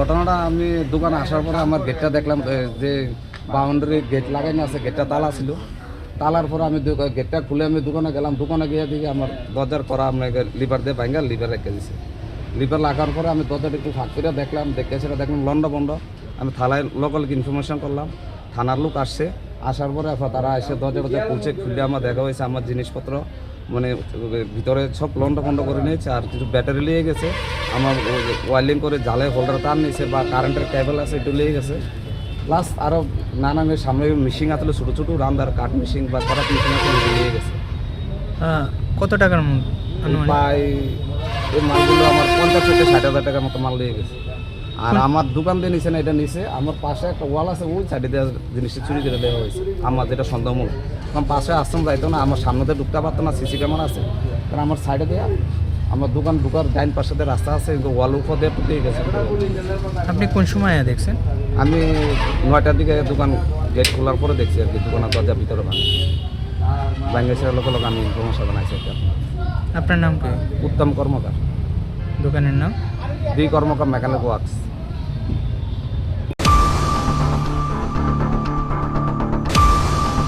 ঘটনাটা আমি দোকানে আসার পরে আমার গেটটা দেখলাম যে বাউন্ডারি গেট লাগানো আছে, গেটটা তালা ছিল। তালার পরে আমি গেটটা খুলে আমি দোকানে গেলাম। দোকানে গিয়ে দিকে আমার দরজার করা আপনাকে লিভার দিয়ে ভাঙ্গা লিভার রেখে দিছে। লিভার লাগার পরে আমি দরজাটা একটু ফাঁক করে দেখলাম, দেখে সেটা দেখলাম লন্ড বন্ধ। আমি থানায় লোকালকে ইনফরমেশন করলাম, থানার লোক আসছে। আসার পরে তারা এসে দরজা খুলছে, খুলে আমার দেখা হয়েছে আমার জিনিসপত্র মানে ভিতরে সব লন্ড ফন্ড করে নিয়েছে। আর কিছু ব্যাটারি নিয়ে গেছে, আমার ওয়াইলিং করে জালে হোল্ডার তার নিয়েছে বা কারেন্টের কেবল আছে একটু নিয়ে গেছে। প্লাস আরও নানানের সামনে মেশিন আসলে ছোটো ছোটো রান্দার কাঠ মেশিন বা করাত মেশিন আসলে নিয়ে গেছে। কত টাকার প্রায় এই মালগুলো আমার 50 থেকে 60,000 টাকার মতো মাল নিয়ে গেছে। আর আমার দোকান দিয়ে নিছে না, এটা নিছে আমার পাশে একটা ওয়াল আছে, ওই সাইডে দেওয়া জিনিসটা চুরি করে দেওয়া হয়েছে আমার, যেটা সন্দেহমূলক। কারণ পাশে আসতাম যাইতো না, আমার সামনে দিয়ে ঢুকতে পারতো না, সিসি ক্যামেরা আছে। কারণ আমার সাইডে দেওয়া আমার দোকান ঢুকার ডাইন পাশে দিয়ে রাস্তা আছে, ওয়াল উপর দিয়ে টুকিয়ে গেছে। আপনি কোন সময় দেখছেন? আমি 9টার দিকে দোকান গেট খোলার পরে দেখছি আর কি, দোকানের দরজা ভিতরে বাংলাদেশের লোক আমি সমস্যা বানাইছি। আপনার নাম কি? উত্তম কর্মকার। দোকানের নাম? বি কর্মকার মেকানিক ওয়ার্কস।